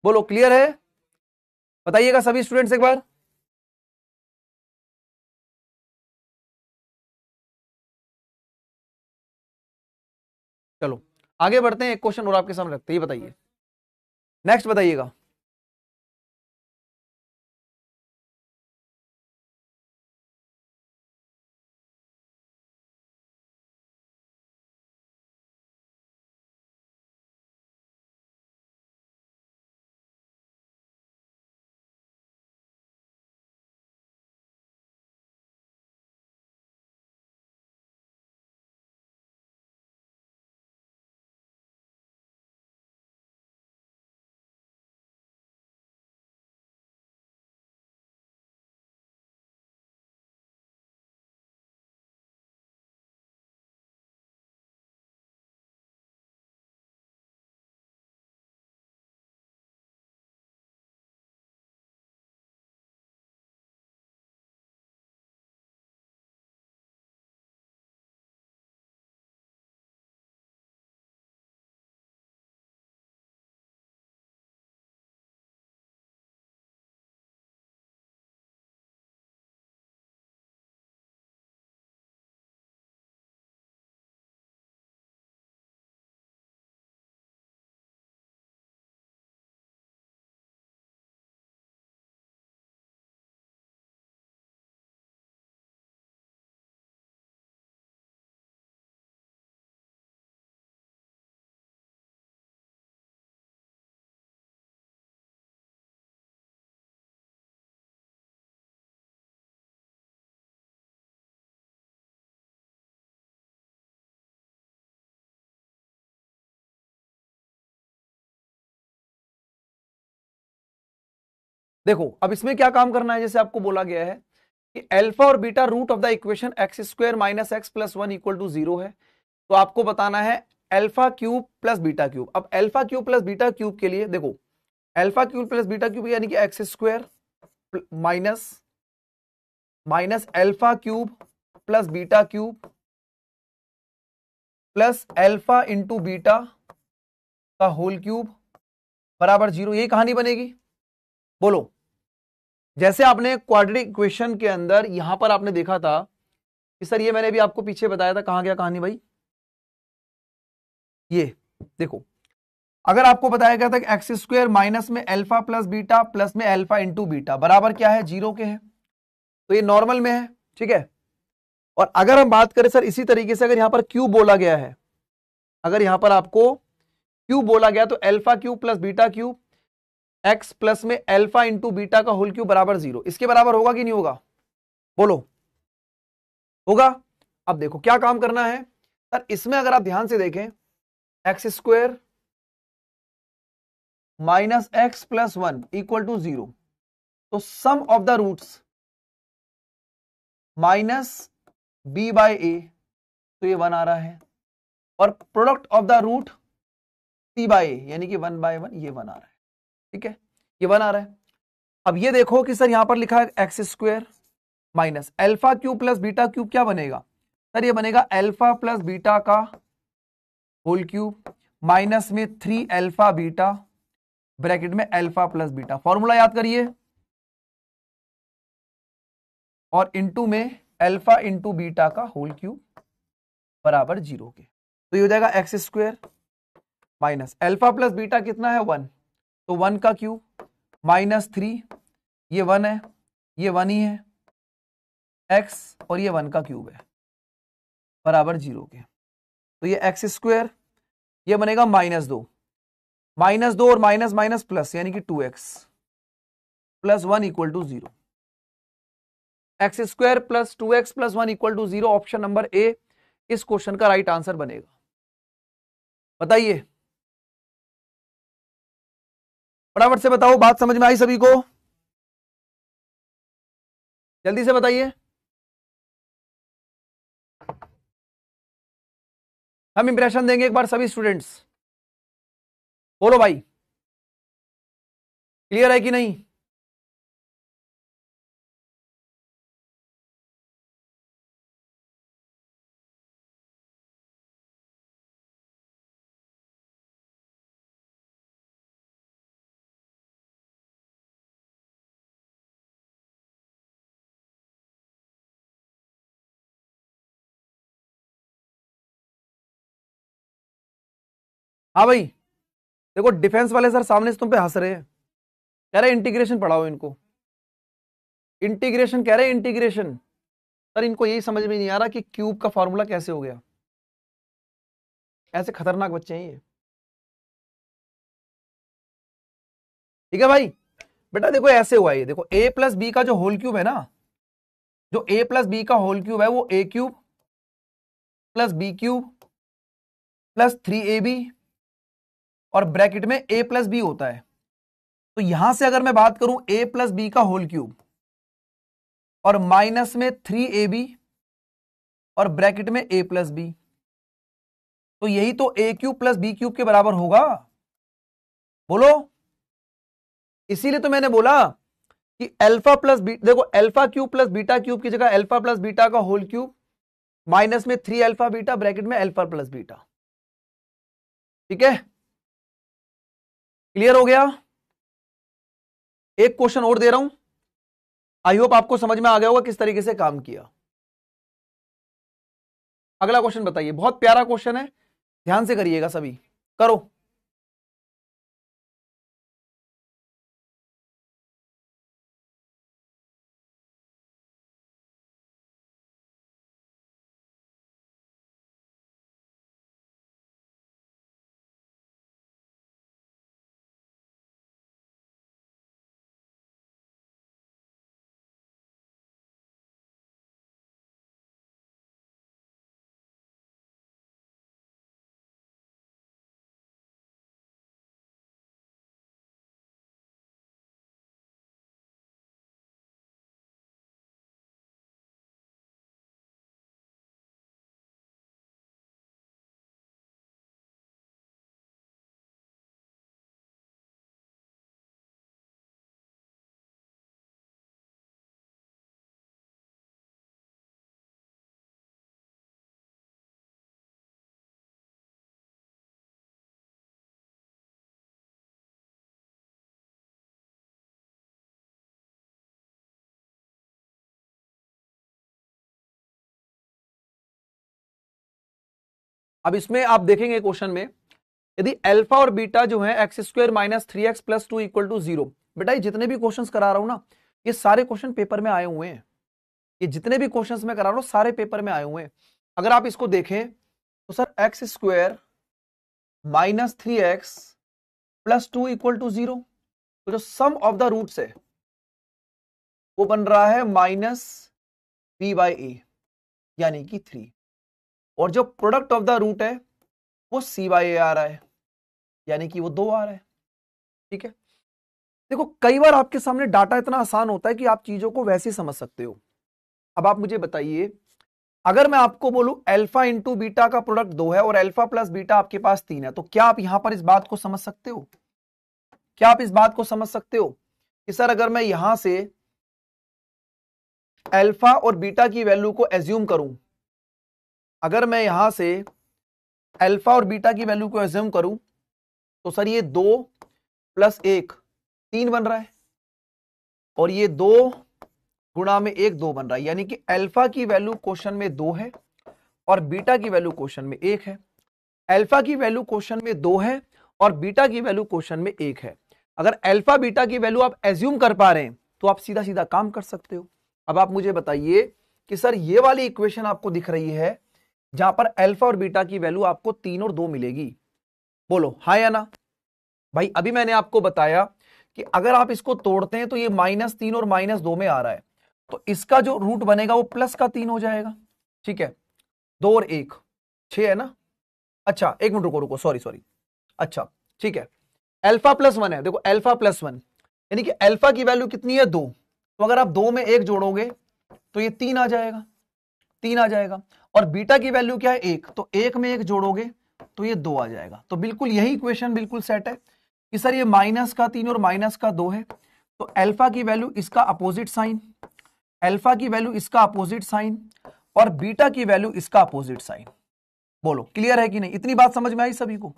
बोलो, क्लियर है, बताइएगा सभी स्टूडेंट्स एक बार। चलो आगे बढ़ते हैं, एक क्वेश्चन और आपके सामने रखते हैं, ये बताइए नेक्स्ट, बताइएगा। देखो अब इसमें क्या काम करना है, जैसे आपको बोला गया है कि अल्फा और beta root of the equation x² -x + 1 = 0 है, तो आपको बताना है alpha cube plus beta cube. अब alpha cube plus beta cube के लिए देखो, alpha cube plus beta cube यानी कि x² minus alpha cube plus beta cube plus alpha into beta का होल क्यूब बराबर 0। यही कहानी बनेगी। बोलो, जैसे आपने क्वाड्रेटिक इक्वेशन के अंदर यहां पर आपने देखा था कि सर ये मैंने भी आपको पीछे बताया था, कहां गया कहानी भाई, ये देखो अगर आपको बताया गया था कि x² माइनस में अल्फा प्लस बीटा प्लस में अल्फा इंटू बीटा बराबर क्या है, 0 के है, तो ये नॉर्मल में है, ठीक है। और अगर हम बात करें सर इसी तरीके से, अगर यहां पर क्यूब बोला गया है, अगर यहां पर आपको क्यूब बोला गया तो alpha cube plus beta cube x plus में अल्फा इंटू बीटा का होल क्यूब बराबर 0, इसके बराबर होगा कि नहीं होगा? बोलो, होगा। अब देखो क्या काम करना है सर, इसमें अगर आप ध्यान से देखें, x square minus x plus 1 equal to 0, तो sum of the roots minus b by a, तो ये 1 आ रहा है, और product of the root c by a यानी कि 1 बाय 1, ये 1 आ रहा है। ठीक है, ये 1 आ रहा है। अब ये देखो कि सर यहां पर लिखा है X square minus alpha cube plus beta cube, क्या बनेगा सर? ये बनेगा अल्फा प्लस बीटा का होल क्यूब माइनस में 3 अल्फा बीटा ब्रैकेट में अल्फा प्लस बीटा, फॉर्मूला याद करिए, और इंटू में अल्फा इंटू बीटा का होल क्यूब बराबर 0 के। तो ये हो जाएगा x square minus alpha plus beta कितना है 1, तो 1 का क्यूब माइनस 3, ये 1 है, ये 1 ही है, एक्स और ये 1 का क्यूब है बराबर 0 के। तो ये एक्स स्क्वायर, ये बनेगा -2, -2 और माइनस माइनस प्लस यानी कि 2x plus 1 equal to 0। X square plus 2x plus 1 equal to 0, option number A इस क्वेश्चन का राइट आंसर बनेगा। बताइए, फटाफट से बताओ, बात समझ में आई सभी को? जल्दी से बताइए। हम इंप्रेशन देंगे एक बार सभी स्टूडेंट्स, बोलो भाई, क्लियर है कि नहीं? हाँ भाई, देखो डिफेंस वाले सर सामने से तुम पे हंस रहे हैं, कह रहे इंटीग्रेशन पढ़ाओ इनको, इंटीग्रेशन कह रहे हैं, इंटीग्रेशन। सर इनको यही समझ में नहीं आ रहा कि क्यूब का फॉर्मूला कैसे हो गया। ऐसे खतरनाक बच्चे हैं ये। ठीक है भाई, बेटा देखो ऐसे हुआ, ये देखो a प्लस बी का जो होल क्यूब है ना, जो a प्लस बी का होल क्यूब है वो a cube plus B cube plus 3ab और ब्रैकेट में a प्लस बी होता है। तो यहां से अगर मैं बात करूं a प्लस बी का होल क्यूब और माइनस में 3ab और ब्रैकेट में a प्लस बी, तो यही तो a cube plus B cube के बराबर होगा। बोलो, इसीलिए तो मैंने बोला कि अल्फा प्लस बी, देखो alpha cube plus beta cube की जगह अल्फा प्लस बीटा का होल क्यूब माइनस में 3 अल्फा बीटा ब्रैकेट में अल्फा प्लस बीटा। ठीक है, क्लियर हो गया? एक क्वेश्चन और दे रहा हूं, आई होप आपको समझ में आ गया होगा किस तरीके से काम किया। अगला क्वेश्चन बताइए, बहुत प्यारा क्वेश्चन है, ध्यान से करिएगा सभी, करो। अब इसमें आप देखेंगे क्वेश्चन में, यदि अल्फा और बीटा जो है X square minus 3x plus 2 equal to 0, बेटा ये जितने भी क्वेश्चंस करा रहा हूं ना, ये सारे क्वेश्चन पेपर में आए हुए हैं, ये जितने भी क्वेश्चंस मैं करा रहा हूं सारे पेपर में आए हुए हैं। अगर आप इसको देखें तो सर एक्स स्क्वायर -3x + 2 = 0। तो जो सम ऑफ द रूट्स है वो बन रहा है -b/a यानी कि 3, और जो प्रोडक्ट ऑफ द रूट है वो c/a आ रहा है यानी कि वो 2 आ रहा है। ठीक है, देखो कई बार आपके सामने डाटा इतना आसान होता है कि आप चीजों को वैसे ही समझ सकते हो। अब आप मुझे बताइए, अगर मैं आपको बोलूं अल्फा इंटू बीटा का प्रोडक्ट 2 है और अल्फा प्लस बीटा आपके पास 3 है, तो क्या आप यहां पर इस बात को समझ सकते हो? क्या आप इस बात को समझ सकते हो कि सर अगर मैं यहां से अल्फा और बीटा की वैल्यू को एज्यूम करूं, अगर मैं यहां से अल्फा और बीटा की वैल्यू को एज्यूम करूं, तो सर ये 2 + 1 3 बन रहा है, और ये 2 गुणा में 1 2 बन रहा है, यानी कि अल्फा की वैल्यू क्वेश्चन में 2 है और बीटा की वैल्यू क्वेश्चन में 1 है। अल्फा की वैल्यू क्वेश्चन में 2 है और बीटा की वैल्यू क्वेश्चन में 1 है। अगर अल्फा बीटा की वैल्यू आप एज्यूम कर पा रहे हैं तो आप सीधा सीधा काम कर सकते हो। अब आप मुझे बताइए कि सर ये वाली इक्वेशन आपको दिख रही है जहां पर अल्फा और बीटा की वैल्यू आपको 3 और 2 मिलेगी, बोलो हाँ या ना? भाई अभी मैंने आपको बताया कि अगर आप इसको तोड़ते हैं तो ये -3 और -2 में आ रहा है, तो इसका जो रूट बनेगा वो +3 हो जाएगा। ठीक है, 2 और 1 6 है ना? अच्छा एक मिनट रुको रुको, सॉरी, अच्छा ठीक है, अल्फा +1 है, देखो अल्फा +1 यानी कि अल्फा की वैल्यू कितनी है 2, तो अगर आप 2 में 1 जोड़ोगे तो ये 3 आ जाएगा, 3 आ जाएगा, और बीटा की वैल्यू क्या है 1, तो 1 में 1 जोड़ोगे तो ये 2 आ जाएगा। तो बिल्कुल यही इक्वेशन बिल्कुल सेट है कि सर ये -3 और -2 है, तो अल्फा की वैल्यू इसका अपोजिट साइन, अल्फा की वैल्यू इसका अपोजिट साइन, और बीटा की वैल्यू इसका अपोजिट साइन। बोलो क्लियर है कि नहीं? इतनी बात समझ में आई सभी को?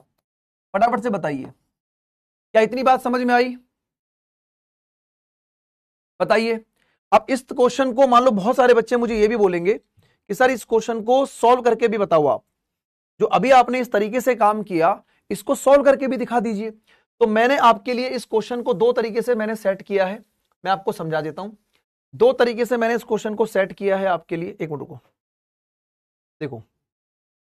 फटाफट से बताइए, क्या इतनी बात समझ में आई? बताइए। अब इस क्वेश्चन को मान लो बहुत सारे बच्चे मुझे ये भी बोलेंगे कि सर इस क्वेश्चन को सॉल्व करके भी बताओ, आप जो अभी आपने इस तरीके से काम किया इसको सॉल्व करके भी दिखा दीजिए। तो मैंने आपके लिए इस क्वेश्चन को 2 तरीके से मैंने सेट किया है, मैं आपको समझा देता हूं। 2 तरीके से मैंने इस क्वेश्चन को सेट किया है आपके लिए। एक मिनट को देखो,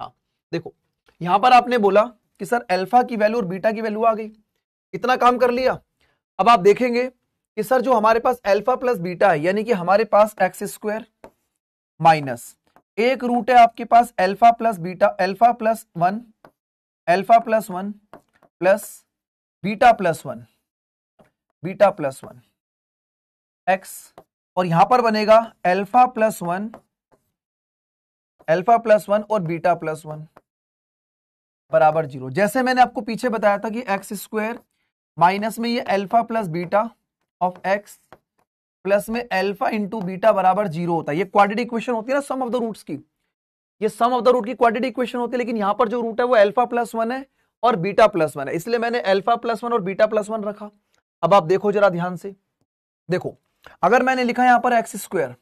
हाँ देखो, यहां पर आपने बोला कि सर अल्फा की वैल्यू और बीटा की वैल्यू आ गई, इतना काम कर लिया। अब आप देखेंगे कि सर जो हमारे पास अल्फा प्लस बीटा है यानी कि हमारे पास x² माइनस एक रूट है आपके पास alpha plus beta, alpha plus 1 plus beta plus 1 x, और यहां पर बनेगा अल्फा प्लस 1 और बीटा प्लस 1 बराबर 0। जैसे मैंने आपको पीछे बताया था कि x² माइनस में ये alpha plus beta of x plus में अल्फा इंटू बीटा बराबर 0 होता है। ये क्वाड्रेटिक इक्वेशन होती है ना सम ऑफ द रूट्स की, ये सम ऑफ द रूट की क्वाड्रेटिक इक्वेशन होती है, लेकिन यहां पर जो रूट है वो अल्फा प्लस 1 है और बीटा प्लस 1 है, इसलिए मैंने अल्फा प्लस 1 और बीटा प्लस 1 रखा। अब आप देखो जरा ध्यान से, देखो अगर मैंने लिखा यहां पर x²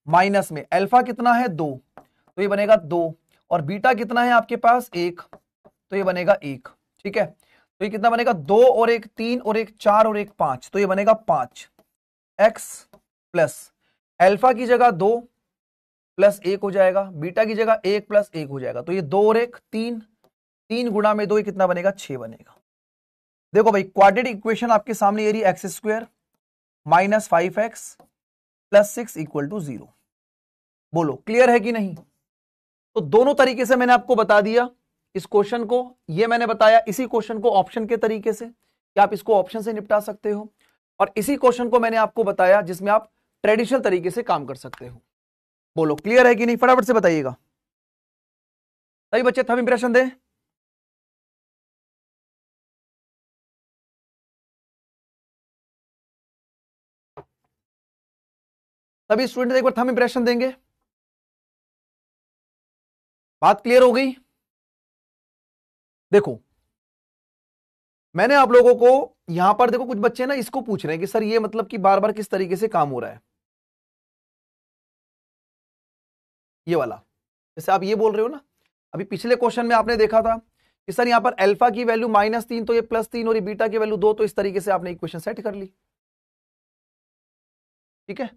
माइनस में अल्फा कितना है 2, तो ये बनेगा 2, और बीटा कितना है आपके पास 1, तो ये बनेगा 1। ठीक है, तो ये कितना बनेगा 2 और 1 3 और 1 4 और 1 5, तो ये बनेगा 5 x प्लस अल्फा की जगह 2 प्लस 1 हो जाएगा, बीटा की जगह 1 प्लस 1 हो जाएगा, तो ये 2 और 1 3, 3 गुणा में 2 ये कितना बनेगा 6 बनेगा। देखो भाई क्वाड्रेटिक इक्वेशन आपके सामने ये रही x² माइनस 5x प्लस 6 = 0। बोलो क्लियर है कि नहीं? तो दोनों तरीके से मैंने आपको बता दिया इस क्वेश्चन को, ये मैंने बताया इसी क्वेश्चन को ऑप्शन के तरीके से कि आप इसको ऑप्शन से निपटा सकते हो, और इसी क्वेश्चन को मैंने आपको बताया जिसमें आप ट्रेडिशनल तरीके से काम कर सकते हो। बोलो क्लियर है कि नहीं? फटाफट से बताइएगा। सभी बच्चे थंब इंप्रेशन दें। सभी स्टूडेंट एक बार थंब इंप्रेशन देंगे। बात क्लियर हो गई? देखो मैंने आप लोगों को यहां पर, देखो कुछ बच्चे ना इसको पूछ रहे हैं कि सर ये मतलब कि बार बार किस तरीके से काम हो रहा है, ये वाला, जैसे आप ये बोल रहे हो ना, अभी पिछले क्वेश्चन में आपने देखा था कि सर यहां पर अल्फा की वैल्यू -3 तो ये +3 और ये बीटा की वैल्यू 2, तो इस तरीके से आपने इक्वेशन सेट कर ली। ठीक है,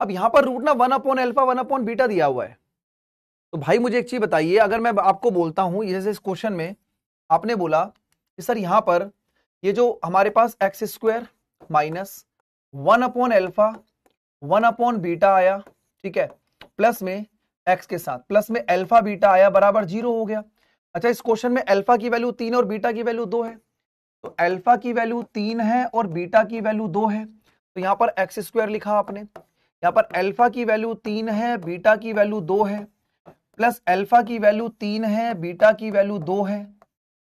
अब यहां पर रूट ना 1/अल्फा 1/बीटा दिया हुआ है, तो भाई मुझे एक चीज बताइए, अगर मैं आपको बोलता हूं जैसे इस क्वेश्चन में आपने बोला कि सर यहां पर ये जो हमारे पास एक्स स्क्वायर माइनस 1/अल्फा 1/बीटा आया, ठीक है, प्लस में एक्स के साथ प्लस में अल्फा बीटा आया बराबर 0 हो गया। अच्छा, इस क्वेश्चन में अल्फा की वैल्यू 3 और बीटा की वैल्यू 2 है, तो अल्फा की वैल्यू 3 है और बीटा की वैल्यू 2 है, तो यहां पर एक्स स्क्वायर लिखा आपने, यहां पर अल्फा की वैल्यू 3 है, बीटा की वैल्यू 2 है, प्लस अल्फा की वैल्यू 3 है, बीटा की वैल्यू 2 है,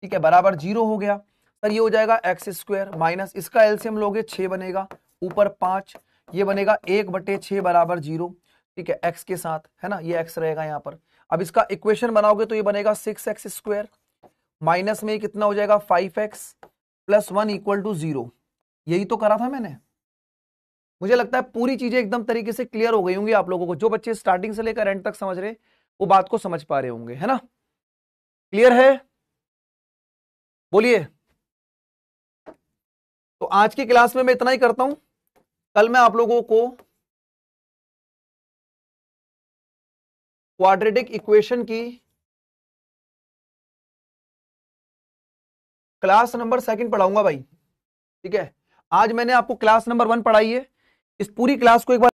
ठीक है, बराबर 0 हो गया। सर ये हो जाएगा एक्स स्क्वायर माइनस इसका एलसीएम लोगे 6 बनेगा, ऊपर 5, ये बनेगा 1/6 बराबर 0, ठीक है, एक्स के साथ, है ना, ये एक्स रहेगा यहाँ पर। अब इसका इक्वेशन बनाओगे तो ये बनेगा 6x स्क्वायर माइनस में कितना हो जाएगा 5x प्लस 1 इक्वल टू 0। यही तो करा था मैंने। मुझे लगता है पूरी चीजें एकदम तरीके से क्लियर हो गई होंगी आप लोगों को, जो बच्चे स्टार्टिंग से लेकर एंड तक समझ रहे वो बात को समझ पा रहे होंगे, है ना, क्लियर है, बोलिए। तो आज की क्लास में मैं इतना ही करता हूं, कल मैं आप लोगों को क्वाड्रेटिक इक्वेशन की क्लास नंबर 2 पढ़ाऊंगा भाई, ठीक है। आज मैंने आपको क्लास नंबर 1 पढ़ाई है, इस पूरी क्लास को एक बार